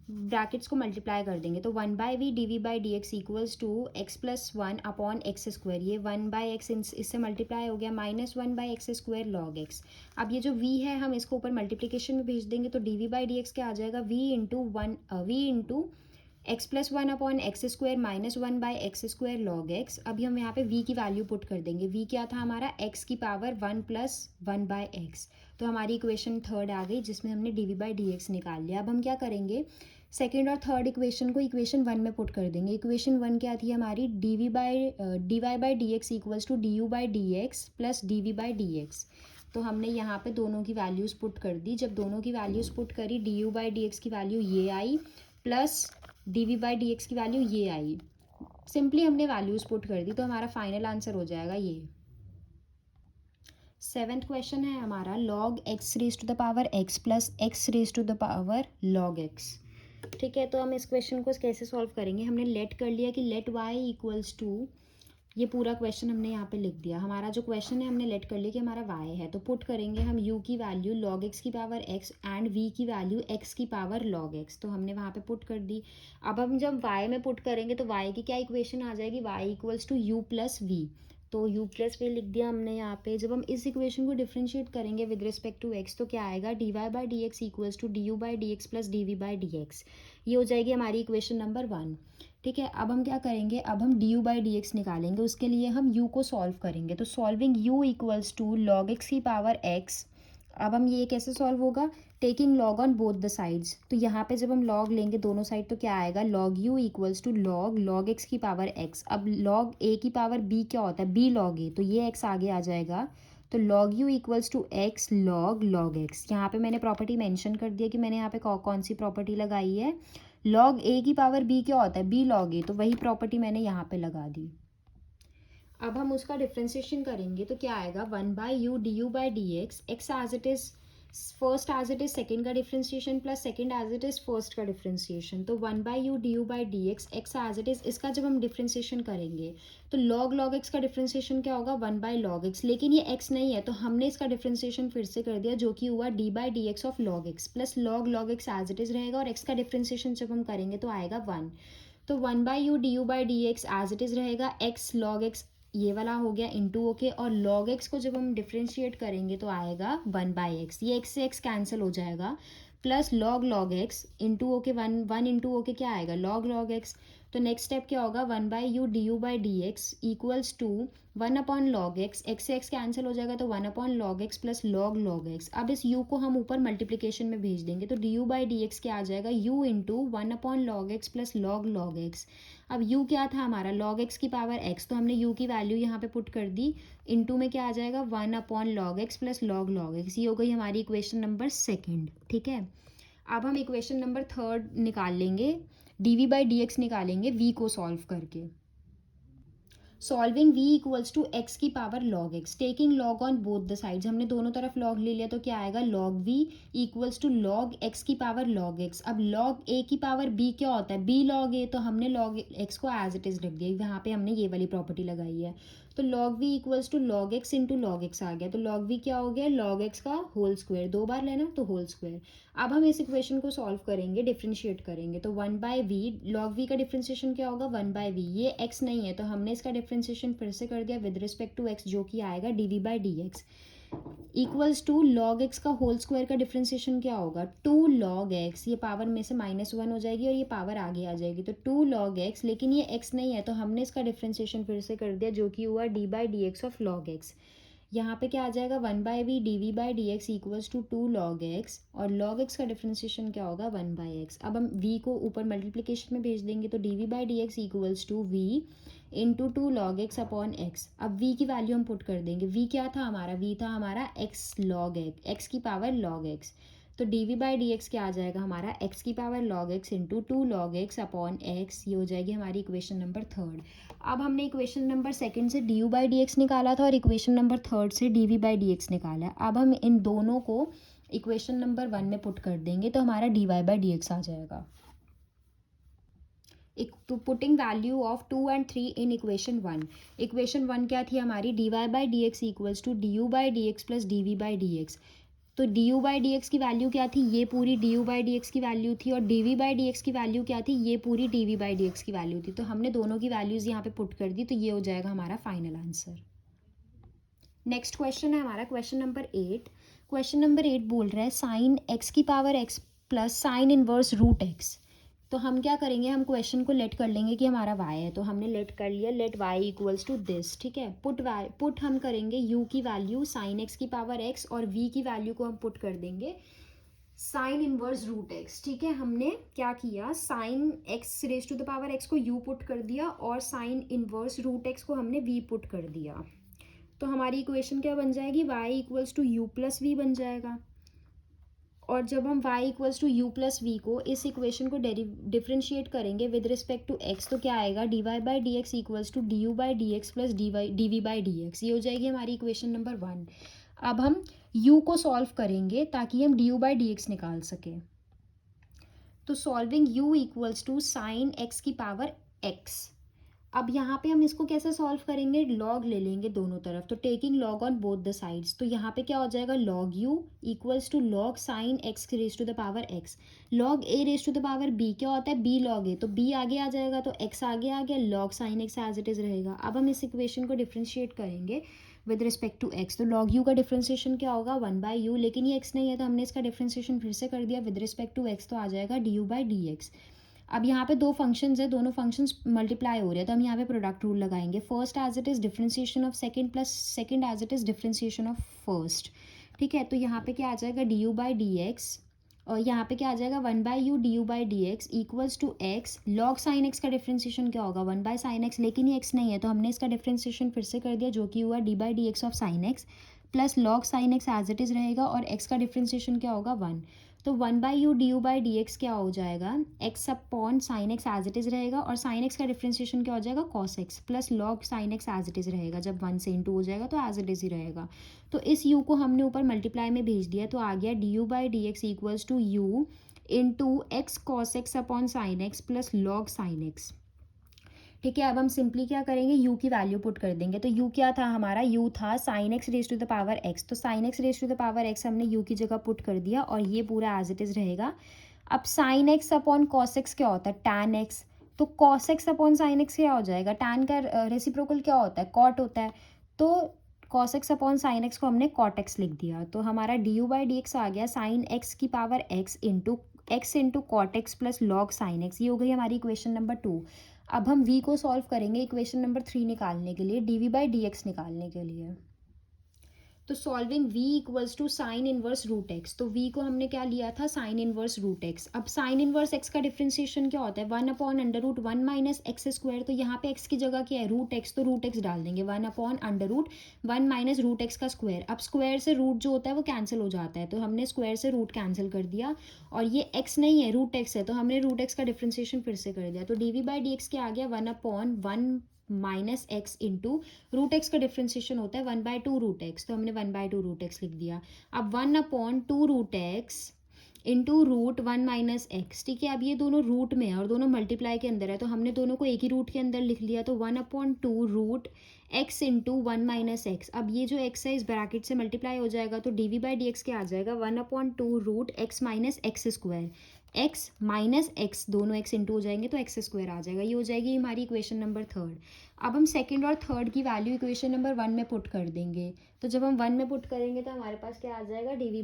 ब्रैकेट्स को मल्टीप्लाई कर देंगे, तो one by v d v by d x equals to x plus one upon x square, ये वन बाई एक्स इससे मल्टीप्लाई हो गया, minus one by x square log x. अब ये जो v है हम इसको ऊपर मल्टीप्लिकेशन में भेज देंगे, तो d v by d x क्या आ जाएगा, v into x plus one upon x square minus one by x square log x. अभी हम यहाँ पे v की वैल्यू पुट कर देंगे, v क्या था हमारा x की power one plus one by x, तो हमारी इक्वेशन थर्ड आ गई जिसमें हमने d v by d x निकाल लिया। अब हम क्या करेंगे, सेकेंड और थर्ड इक्वेशन को इक्वेशन वन में पुट कर देंगे। इक्वेशन वन क्या थी हमारी, d y by d x equals to d u by d x plus d v by d x. तो हमने यहाँ पे दोनों की वैल्यूज़ पुट कर दी। जब दोनों की वैल्यूज़ पुट करी, d u by d x की वैल्यू ये आई plus d v by d x की वैल्यू ये आई, सिंपली हमने वैल्यूज़ पुट कर दी, तो हमारा फाइनल आंसर हो जाएगा ये। सेवेंथ क्वेश्चन है हमारा, log x raise to the power x plus x raise to the power log x, ठीक है। तो हम इस क्वेश्चन को कैसे सॉल्व करेंगे, हमने लेट कर लिया कि लेट वाई इक्वल्स टू, ये पूरा क्वेश्चन हमने यहाँ पे लिख दिया। हमारा जो क्वेश्चन है हमने लेट कर लिया कि हमारा y है, तो पुट करेंगे हम u की वैल्यू log x की पावर x एंड v की वैल्यू x की पावर log x, तो हमने वहाँ पे पुट कर दी। अब हम जब y में पुट करेंगे तो y की क्या इक्वेशन आ जाएगी, y equals to u plus v, तो u प्लस वी लिख दिया हमने यहाँ पे। जब हम इस इक्वेशन को डिफ्रेंशिएट करेंगे विद रिस्पेक्ट टू x, तो क्या आएगा, d y by d x equals to d u by d x plus d v by d x, ये हो जाएगी हमारी इक्वेशन नंबर वन, ठीक है। अब हम क्या करेंगे, अब हम d u by d x निकालेंगे, उसके लिए हम u को सॉल्व करेंगे, तो solving u equals to log x की पावर x। अब हम ये कैसे सॉल्व होगा, taking log on both the sides, तो यहाँ पे जब हम लॉग लेंगे दोनों साइड तो क्या आएगा, log u equals to log x की पावर x। अब लॉग a की पावर b क्या होता है, b लॉग a, तो ये x आगे आ जाएगा, तो log u equals to x log x। यहाँ पे मैंने प्रॉपर्टी मेंशन कर दिया कि मैंने यहाँ पे कौन सी प्रॉपर्टी लगाई है, लॉग a की पावर b क्या होता है, b लॉग a, तो वही प्रॉपर्टी मैंने यहाँ पे लगा दी। अब हम उसका डिफ्रेंसिएशन करेंगे तो क्या आएगा, one by u d u by d x, x as it is first as it is second का differentiation plus second as it is first का डिफ्रेंसिएशन, तो one by u d u by d x x as it is, इसका जब हम differentiation करेंगे तो log x का differentiation क्या होगा, वन बाई लॉग एक्स, लेकिन ये एक्स नहीं है तो हमने इसका डिफ्रेंसिएशन फिर से कर दिया जो कि हुआ d by d x of log x plus log x as it is रहेगा, और एक्स का डिफ्रेंसिएशन जब हम करेंगे तो आएगा वन, तो one by u d u by d x as it is रहेगा, एक्स लॉग एक्स ये वाला हो गया इंटू ओके, और लॉग एक्स को जब हम डिफ्रेंशिएट करेंगे तो आएगा वन बाई एक्स, ये एक्स से एक्स कैंसिल हो जाएगा, plus log x into okay, one into okay क्या आएगा, लॉग एक्स। तो नेक्स्ट स्टेप क्या होगा, one by u d u by d x equals to one upon log x, x से एक्स कैंसिल हो जाएगा तो one upon log x plus log x. अब इस u को हम ऊपर मल्टीप्लिकेशन में भेज देंगे, तो d u by d x क्या आ जाएगा, u into one upon log x plus log x. अब u क्या था हमारा, लॉग एक्स की पावर x, तो हमने u की वैल्यू यहाँ पे पुट कर दी, इंटू में क्या आ जाएगा, one upon log x plus log x, ये हो गई हमारी इक्वेशन नंबर सेकेंड, ठीक है। अब हम इक्वेशन नंबर थर्ड निकाल लेंगे, d v by d x निकालेंगे v को सॉल्व करके। Solving v equals to x की power log x, taking log on both the sides, हमने दोनों तरफ log ले लिया तो क्या आएगा, log v equals to log x की पावर log x। अब log a की पावर b क्या होता है, b log a, तो हमने log x को एज इट इज रख दिया, यहाँ पे हमने ये वाली प्रॉपर्टी लगाई है, तो log v equals to log x into log x आ गया, तो log v क्या हो गया, log x का होल स्क्वायर, दो बार लेना तो होल स्क्वायर। अब हम इस इक्वेशन को सॉल्व करेंगे, डिफ्रेंशिएट करेंगे, तो one by v, log v का डिफ्रेंशिएशन क्या होगा, वन बाय वी, ये x नहीं है तो हमने इसका डिफ्रेंशिएशन फिर से कर दिया विद रिस्पेक्ट टू x, जो कि आएगा d v by d x equals to log x का होल स्क्वायर का डिफ्रेंशिएशन क्या होगा, टू लॉग एक्स, ये पावर में से माइनस वन हो जाएगी और ये पावर आगे आ जाएगी, तो टू लॉग एक्स, लेकिन ये x नहीं है तो हमने इसका डिफ्रेंशिएशन फिर से कर दिया जो कि हुआ d by d x of log x. यहाँ पे क्या आ जाएगा, one by v d v by d x equals to two log x, और लॉग एक्स का डिफ्रेंशिएशन क्या होगा, वन बाई एक्स। अब हम v को ऊपर मल्टीप्लिकेशन में भेज देंगे, तो d v by d x equals to v into two log x upon x. अब v की वैल्यू हम पुट कर देंगे, v क्या था हमारा, v था हमारा x लॉग एक्स, x की पावर लॉग एक्स, तो d v by d x क्या आ जाएगा हमारा, x की power log x into two log x upon x, ये हो जाएगी हमारी इक्वेशन नंबर थर्ड। अब हमने इक्वेशन नंबर सेकंड से d u by d x निकाला था और इक्वेशन नंबर थर्ड से d v by d x निकाला है। अब हम इन दोनों को इक्वेशन नंबर वन में पुट कर देंगे तो हमारा d y by d x आ जाएगा। तो putting value of 2 and 3 in equation 1. Equation 1 क्या थी हमारी, dy by d x equals to d u by d x plus d v by d x. तो d u by d x की value क्या थी, ये पूरी d u by d x की वैल्यू थी, और d v by d x की वैल्यू क्या थी, ये पूरी d v by d x की वैल्यू थी. तो हमने दोनों की वैल्यूज़ यहाँ पे पुट कर दी, तो ये हो जाएगा हमारा फाइनल आंसर. नेक्स्ट क्वेश्चन है हमारा क्वेश्चन नंबर 8. क्वेश्चन नंबर 8 बोल रहा है साइन एक्स की power x plus sine inverse root x. तो हम क्या करेंगे, हम क्वेश्चन को लेट कर लेंगे कि हमारा y है, तो हमने लेट कर लिया, let y equals to this. ठीक है, पुट हम करेंगे u की वैल्यू साइन x की पावर x और v की वैल्यू को हम पुट कर देंगे साइन इनवर्स रूट x. ठीक है, हमने क्या किया, sine x raise to the power x को u पुट कर दिया और साइन इनवर्स रूट x को हमने v पुट कर दिया. तो हमारी इक्वेशन क्या बन जाएगी, y equals to u plus v बन जाएगा. और जब हम y equals to u plus v को इस इक्वेशन को डिफ्रेंशिएट करेंगे विद रिस्पेक्ट टू x, तो क्या आएगा, d y by d x equals to d u by d x plus d v by d x. ये हो जाएगी हमारी इक्वेशन नंबर 1. अब हम u को सॉल्व करेंगे ताकि हम d u by d x निकाल सकें. तो solving u equals to sine x की पावर x. अब यहाँ पे हम इसको कैसे सॉल्व करेंगे, लॉग ले लेंगे दोनों तरफ, तो taking log on both the sides. तो यहाँ पे क्या हो जाएगा, log u equals to log sine x raise to the power x. Log a raise to the power b क्या होता है, b लॉग a, तो b आगे आ जाएगा, तो x आगे आ गया, log sine x as it is रहेगा. अब हम इस इक्वेशन को डिफ्रेंशिएट करेंगे विद रिस्पेक्ट टू x. तो लॉग u का डिफ्रेंशिएशन क्या होगा, 1 बाई यू, लेकिन ये x नहीं है तो हमने इसका डिफ्रेंशिएशन फिर से कर दिया विद रिस्पेक्ट टू x, तो आ जाएगा d u by d x. अब यहाँ पे दो फंक्शंस है, दोनों फंक्शंस मल्टीप्लाई हो रहे हैं, तो हम यहाँ पे प्रोडक्ट रूल लगाएंगे. First as it is differentiation of second plus second as it is differentiation of first. ठीक है, तो यहाँ पे क्या आ जाएगा, d u by d x, और यहाँ पे क्या आ जाएगा, 1 by u d u by d x equals to x. Log sine x का डिफ्रेंशिएशन क्या होगा, 1 बाई साइन एक्स, लेकिन ये एक्स नहीं है तो हमने इसका डिफ्रेंशिएशन फिर से कर दिया, जो कि हुआ d by d x of sine x plus log sine x as it is रहेगा, और एक्स का डिफ्रेंशिएशन क्या होगा, 1. तो 1 by u d u by d x क्या हो जाएगा, x upon sine x as it is रहेगा, और साइन एक्स का डिफ्रेंशिएशन क्या हो जाएगा, cos x plus log sine x as it is रहेगा. जब 1 से इंटू हो जाएगा तो एज इट इज़ ही रहेगा. तो इस u को हमने ऊपर मल्टीप्लाई में भेज दिया, तो आ गया d u by d x equals to u into x cos x upon sine x plus log sine x. ठीक है, अब हम सिंपली क्या करेंगे, u की वैल्यू पुट कर देंगे. तो u क्या था हमारा, u था sine x raise to the power x. तो sine x raise to the power x हमने u की जगह पुट कर दिया, और ये पूरा एज इट इज़ रहेगा. अब sign x upon cos x क्या होता है, टैन एक्स. तो cos x upon sine x क्या हो जाएगा, टैन का रेसिप्रोकल क्या होता है, कॉट होता है. तो cos x upon sine x को हमने कॉट एक्स लिख दिया. तो हमारा d u by d x आ गया साइन एक्स की power x into cot x plus log sine x. ये हो गई हमारी इक्वेशन नंबर 2. अब हम v को सॉल्व करेंगे इक्वेशन नंबर 3 निकालने के लिए, d v by d x निकालने के लिए. तो solving v equals to sine inverse root x. तो v को हमने क्या लिया था, साइन इनवर्स रूट एक्स. अब साइन इनवर्स x का डिफ्रेंशिएशन क्या होता है, 1 upon under root 1 minus x square. तो यहाँ पे x की जगह क्या है, रूट एक्स, तो रूट एक्स डाल देंगे, 1 upon under root 1 minus root x का स्क्वायर. अब स्क्वायर से रूट जो होता है वो कैंसिल हो जाता है, तो हमने स्क्वायर से रूट कैंसिल कर दिया, और ये x नहीं है, रूट एक्स है, तो हमने रूट एक्स का डिफ्रेंशिएशन फिर से कर दिया. तो d v by d x क्या आ गया, 1 upon 1 minus x into root x का डिफ्रेंशिएशन होता है 1 बाई 2 रूट एक्स, तो हमने 1 बाई 2 रूट एक्स लिख दिया. अब 1 upon 2 root x into root 1 minus x. ठीक है, अब ये दोनों रूट में है और दोनों मल्टीप्लाई के अंदर है, तो हमने दोनों को एक ही रूट के अंदर लिख लिया. तो 1 upon 2 root x into 1 minus x. अब ये जो एक्स है इस ब्रैकेट से मल्टीप्लाई हो जाएगा, तो d v by d x क्या आ जाएगा, 1 upon 2 root x minus x square. X minus x, दोनों एक्स इंटू हो जाएंगे तो एक्स स्क्वायर आ जाएगा. ये हो जाएगी हमारी इक्वेशन नंबर 3. अब हम सेकंड और थर्ड की वैल्यू इक्वेशन नंबर 1 में पुट कर देंगे. तो जब हम 1 में पुट करेंगे तो हमारे पास क्या आ जाएगा, d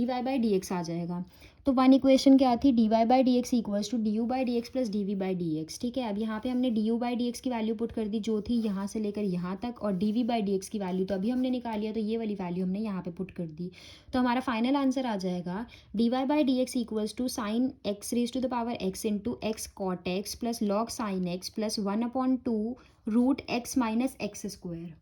y by d x आ जाएगा. तो 1 इक्वेशन क्या थी, d y by d x equals to d u by d x plus d v by d x. ठीक है, अब यहाँ पे हमने d u by d x की वैल्यू पुट कर दी, जो थी यहाँ से लेकर यहाँ तक, और d v by d x की वैल्यू तो अभी हमने निकाल लिया, तो ये वाली वैल्यू हमने यहाँ पे पुट कर दी. तो हमारा फाइनल आंसर आ जाएगा d y by d x equals to sine x raise to the power x into x cot x plus log sine x plus 1 upon 2 root x minus x square.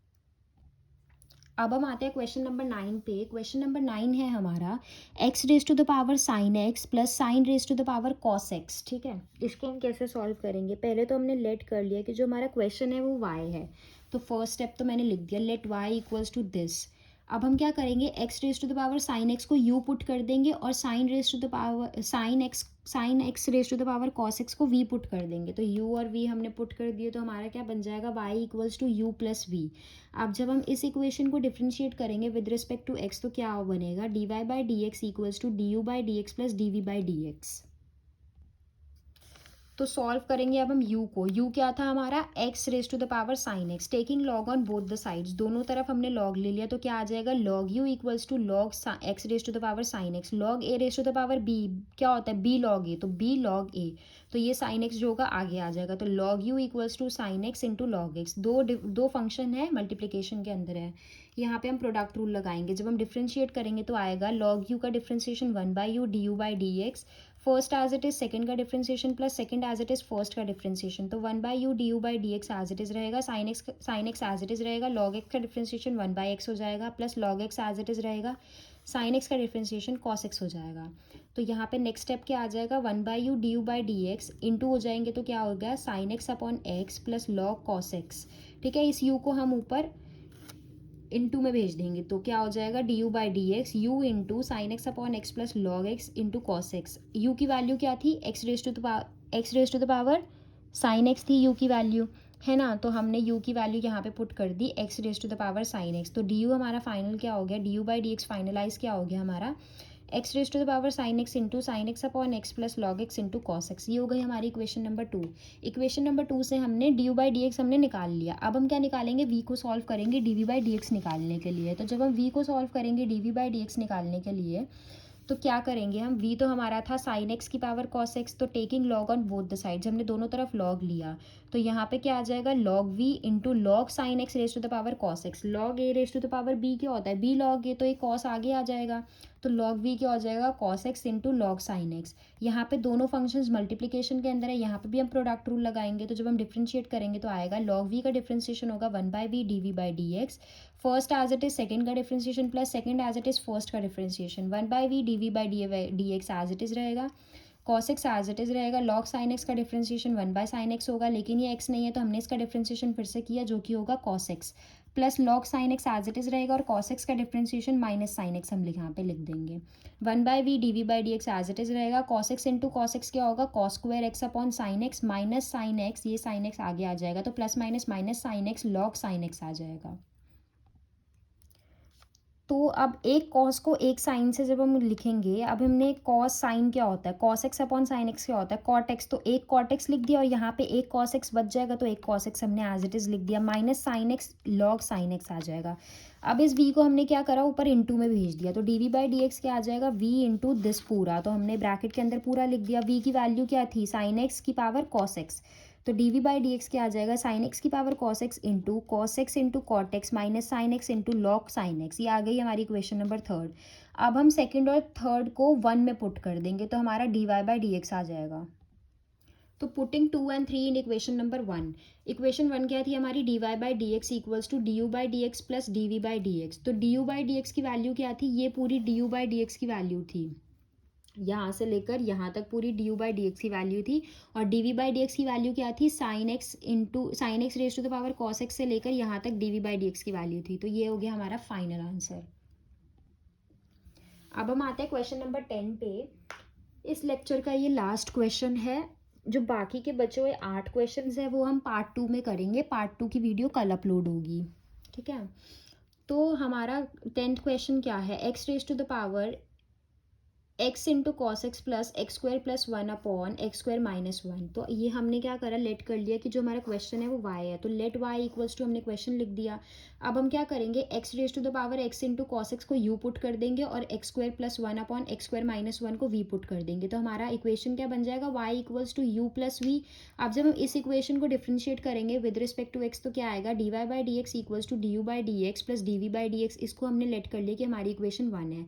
अब हम आते हैं question number 9 पे. Question number 9 है हमारा x raise to the power sine x plus sine raise to the power cos x. ठीक है, इसको हम कैसे सॉल्व करेंगे, पहले तो हमने लेट कर लिया कि जो हमारा क्वेश्चन है वो y है, तो फर्स्ट स्टेप तो मैंने लिख दिया, let y equals to this. अब हम क्या करेंगे, x raise to the power sine x को यू पुट कर देंगे और sine raise to the power sine x raise to the power cos x को वी पुट कर देंगे। तो यू और वी हमने पुट कर दिए तो हमारा क्या बन जाएगा, y equals to u plus v. अब जब हम इस इक्वेशन को डिफ्रेंशिएट करेंगे विद रिस्पेक्ट टू एक्स तो क्या बनेगा, d y by d x equals to d u by d x plus d v by d x. तो सॉल्व करेंगे अब हम u को, u क्या था हमारा, x raise to the power sine x, taking log on both the sides, दोनों तरफ हमने लॉग ले लिया तो क्या आ जाएगा, log u equals to log x raise to the power sine x, log a raise to the power b क्या होता है, b लॉग a, तो b लॉग a, तो ये साइन x जो होगा आगे आ जाएगा। तो log u equals to sine x into log x, दो फंक्शन है मल्टीप्लीकेशन के अंदर है, यहाँ पे हम प्रोडक्ट रूल लगाएंगे। जब हम डिफ्रेंशिएट करेंगे तो आएगा लॉग u का differentiation 1/u d u by d x, first as it is second का differentiation plus second as it is first का डिफ्रेंशिएशन, तो 1/u d u by d x as it is रहेगा, sine x as it is रहेगा, log x का differentiation 1/x हो जाएगा plus log x as it is रहेगा, sine x का differentiation cos x हो जाएगा। तो यहाँ पे नेक्स्ट स्टेप क्या आ जाएगा, 1/u d u by d x into हो जाएंगे तो क्या हो गया, sine x upon x plus log cos x. ठीक है, इस u को हम ऊपर इंटू में भेज देंगे तो क्या हो जाएगा, d u by d x u into sine x upon x plus log x into cos x. U की वैल्यू क्या थी, x raise to the power sine x थी यू की वैल्यू, है ना। तो हमने u की वैल्यू यहाँ पे पुट कर दी, x raise to the power sine x, तो डी यू हमारा फाइनल क्या हो गया, d u by d x finalize क्या हो गया हमारा, x raise to the power sine x into sine x upon x plus log x into cos x. ये हो गई हमारी इक्वेशन नंबर 2। इक्वेशन नंबर 2 से हमने d u by d x हमने निकाल लिया। अब हम क्या निकालेंगे, वी को सॉल्व करेंगे d v by d x निकालने के लिए। तो जब हम वी को सॉल्व करेंगे d v by d x निकालने के लिए तो क्या करेंगे हम, v तो हमारा था साइन एक्स की पावर कॉस एक्स, तो taking log on both the sides, हमने दोनों तरफ लॉग लिया तो यहाँ पे क्या आ जाएगा, log v into log sine x raise to the power cos x, log a raise to the power b क्या होता है, b लॉग a, तो एक कॉस आगे आ जाएगा तो लॉग v क्या हो जाएगा, cos x into log sine x. यहाँ पे दोनों फंक्शंस मल्टीप्लीकेशन के अंदर है, यहाँ पे भी हम प्रोडक्ट रूल लगाएंगे। तो जब हम डिफ्रेंशिएट करेंगे तो आएगा लॉग v का डिफ्रेंशिएशन होगा 1/v d v by d x, first as it is second का differentiation plus second as it is first का differentiation, 1/v d v by d x as it is रहेगा, cos x as it is रहेगा, log sine x का differentiation 1/sin x होगा, लेकिन ये x नहीं है तो हमने इसका डिफ्रेंशिएशन फिर से किया जो कि होगा cos x, plus log sine x as it is रहेगा और कॉस एक्स का डिफ्रेंशिएशन माइनस साइन एक्स हम यहाँ पे लिख देंगे, 1/v d v by d x as it is रहेगा, cos x into cos x क्या होगा, cos square x upon sine x minus sine x, ये साइन एक्स आगे आ जाएगा तो plus minus minus sine x log sine x आ जाएगा। तो अब एक कॉस को एक साइन से जब हम लिखेंगे, अब हमने कॉस साइन क्या होता है, cos x upon sine x क्या होता है, कॉट एक्स, तो एक कॉट एक्स लिख दिया और यहाँ पे एक कॉस एक्स बच जाएगा तो एक कॉस एक्स हमने एज इट इज़ लिख दिया, minus sine x log sine x आ जाएगा। अब इस v को हमने क्या करा, ऊपर इंटू में भेज दिया तो d v by d x क्या आ जाएगा, v इंटू दिस पूरा, तो हमने ब्रैकेट के अंदर पूरा लिख दिया। v की वैल्यू क्या थी, साइन एक्स की पावर कॉस एक्स, तो d v by d x क्या आ जाएगा, साइन एक्स की power cos x into cot x minus sine x into log sine x. ये आ गई हमारी इक्वेशन नंबर 3। अब हम सेकंड और थर्ड को 1 में पुट कर देंगे तो हमारा d y by d x आ जाएगा। तो putting 2 and 3 in equation number 1, equation 1 क्या थी हमारी, d y by d x equals to d u by d x plus d v by d x. तो d u by d x की value क्या थी, ये पूरी d u by d x की वैल्यू थी, यहाँ से लेकर यहाँ तक पूरी d u by d x की वैल्यू थी, और d v by d x की वैल्यू क्या थी, sine x raise to the power cos x से लेकर यहाँ तक d v by d x की वैल्यू थी। तो ये हो गया हमारा फाइनल आंसर। अब हम आते हैं क्वेश्चन नंबर 10 पे। इस लेक्चर का ये लास्ट क्वेश्चन है, जो बाकी के बचे हुए 8 क्वेश्चन है वो हम पार्ट 2 में करेंगे, पार्ट 2 की वीडियो कल अपलोड होगी, ठीक है। तो हमारा 10th क्वेश्चन क्या है, x raise to the power x into cos x plus x square plus 1 upon x square minus 1। तो ये हमने क्या करा, लेट कर लिया कि जो हमारा क्वेश्चन है वो वाई है, तो लेट वाई इक्वल्स टू हमने क्वेश्चन लिख दिया। अब हम क्या करेंगे, x raise to the power x into cos x को यू पुट कर देंगे और x square plus 1 upon x square minus 1 को वी पुट कर देंगे, तो हमारा इक्वेशन क्या बन जाएगा, y equals to u plus v. अब जब हम इस इक्वेशन को डिफ्रेंशिएट करेंगे विद रिस्पेक्ट टू एक्स तो क्या आएगा, d y by d x equals to d u by d x plus d v by d x. इसको हमने लेट कर लिया कि हमारी इक्वेशन 1 है।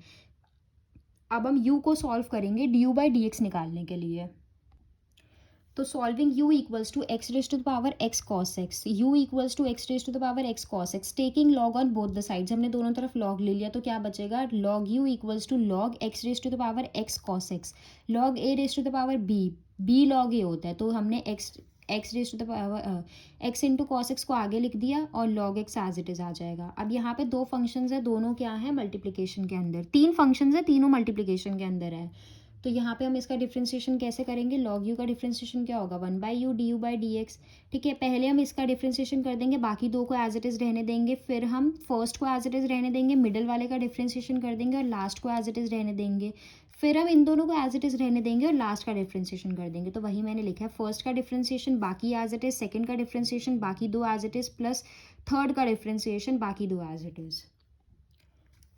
अब हम u को सॉल्व करेंगे d u by d x निकालने के लिए। तो solving u equals to x raise to the power x cos x, u equals to x raise to the power x cos x, taking log on both the sides, हमने दोनों तरफ log ले लिया तो क्या बचेगा, log u equals to log x raise to the power x cos x, log a raise to the power b log a होता है तो हमने x raise to the power x into cos x को आगे लिख दिया और log x as it is आ जाएगा। अब यहाँ पे दो फंक्शंस है, दोनों क्या है मल्टीप्लिकेशन के अंदर, तीन फंक्शंस है तीनों मल्टीप्लिकेशन के अंदर है। तो यहाँ पे हम इसका डिफ्रेंशिएशन कैसे करेंगे, लॉग यू का डिफ्रेंशिएशन क्या होगा 1/u d u by d x. ठीक है, पहले हम इसका डिफ्रेंशिएशन कर देंगे, बाकी दो को एज इट इज़ रहने देंगे, फिर हम फर्स्ट को एज इट इज़ रहने देंगे, मिडल वाले का डिफ्रेंशिएशन कर देंगे और लास्ट को एज इट इज़ रहने देंगे, फिर हम इन दोनों को एज इट इज़ रहने देंगे और लास्ट का डिफ्रेंशिएशन कर देंगे। तो वही मैंने लिखा है, फर्स्ट का डिफ्रेंशिएशन बाकी एज इट इज़, सेकंड का डिफ्रेंशिएशन बाकी दो as it is, plus third का डिफ्रेंशिएशन बाकी दो एज इट इज़।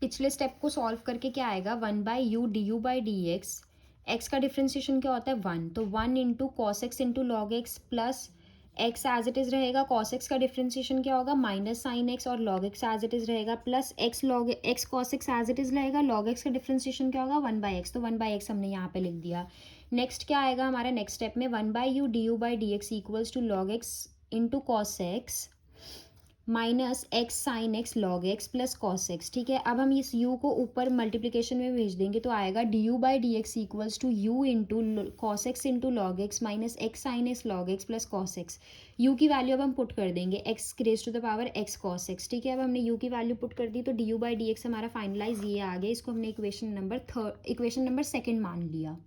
पिछले स्टेप को सॉल्व करके क्या आएगा 1/u d u by d x, x का डिफ्रेंशिएशन क्या होता है 1, तो 1 into cos x into log x plus x as it is रहेगा, कॉस एक्स का डिफ्रेंशिएशन क्या होगा माइनस साइन एक्स और log x as it is रहेगा, plus x log x cos x as it is रहेगा, log x का differentiation क्या होगा 1/x, तो 1/x हमने यहाँ पे लिख दिया। नेक्स्ट क्या आएगा हमारा नेक्स्ट स्टेप में 1/u d u by d x equals to log x into cos x minus x sine x log x plus cos x. ठीक है, अब हम इस u को ऊपर मल्टीप्लिकेशन में भेज देंगे तो आएगा d u by d x equals to u into cos x into log x minus x sine x log x plus cos x. U की वैल्यू अब हम पुट कर देंगे x raise to the power x cos x. ठीक है, अब हमने u की वैल्यू पुट कर दी तो d u by d x हमारा फाइनलाइज ये आ गया, इसको हमने इक्वेशन नंबर सेकेंड मान लिया।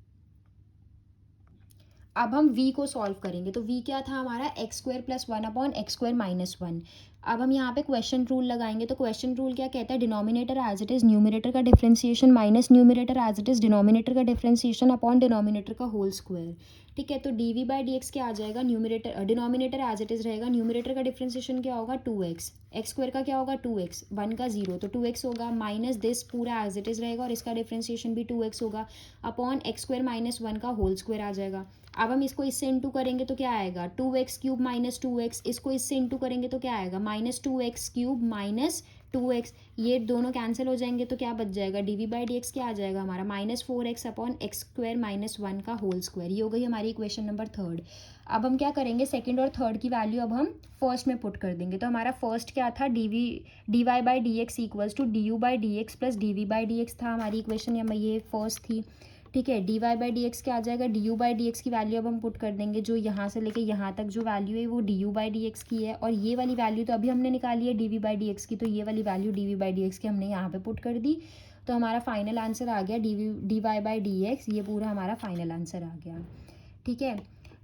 अब हम v को सॉल्व करेंगे तो v क्या था हमारा x square plus 1 upon x square minus 1। अब हम यहाँ पे क्वेश्चन रूल लगाएंगे तो क्वेश्चन रूल क्या कहता है, denominator as it is numerator का differentiation minus numerator as it is denominator का डिफरेंशिएशन अपॉन डिनोमिनेटर का होल स्क्वायर। ठीक है, तो d v by d x क्या आ जाएगा, numerator denominator as it is रहेगा, न्यूमरेटर का डिफरेंशिएशन क्या होगा 2x, एक्स स्क्वायर का क्या होगा 2x, 1 का 0 तो 2x होगा, माइनस दिस पूरा एज इट इज़ रहेगा और इसका डिफरेंशिएशन भी 2x होगा, अपॉन एक्स स्क्वायर माइनस 1 का होल स्क्वायर आ जाएगा। अब हम इसको इससे इंटू करेंगे तो क्या आएगा 2x क्यूब माइनस 2x, इसको इससे इंटू करेंगे तो क्या आएगा minus 2x cube minus 2x, ये दोनों कैंसिल हो जाएंगे तो क्या बच जाएगा d v by d x क्या आ जाएगा हमारा minus 4x upon x square minus 1 का होल स्क्वायर। ये हो गई हमारी इक्वेशन नंबर थर्ड। अब हम क्या करेंगे सेकंड और थर्ड की वैल्यू अब हम फर्स्ट में पुट कर देंगे तो हमारा फर्स्ट क्या था d y by d x equals to d u by d x plus d v by d x था हमारी इक्वेशन, या ये फर्स्ट थी। ठीक है, d y by d x क्या आ जाएगा, d u by d x की वैल्यू अब हम पुट कर देंगे, जो यहाँ से लेके यहाँ तक जो वैल्यू है वो D u by d x की है, और ये वाली वैल्यू तो अभी हमने निकाली है d v by d x की, तो ये वाली value d v by d x की हमने यहाँ पे पुट कर दी, तो हमारा फाइनल आंसर आ गया d y by d x, ये पूरा हमारा फाइनल आंसर आ गया। ठीक है,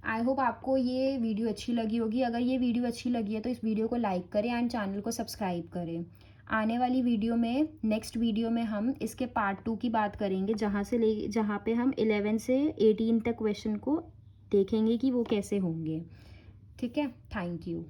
आई होप आपको ये वीडियो अच्छी लगी होगी। अगर ये वीडियो अच्छी लगी है तो इस वीडियो को लाइक करें एंड चैनल को सब्सक्राइब करें। आने वाली वीडियो में नेक्स्ट वीडियो में हम इसके पार्ट 2 की बात करेंगे, जहाँ पे हम 11 से 18 तक क्वेश्चन को देखेंगे कि वो कैसे होंगे। ठीक है, थैंक यू।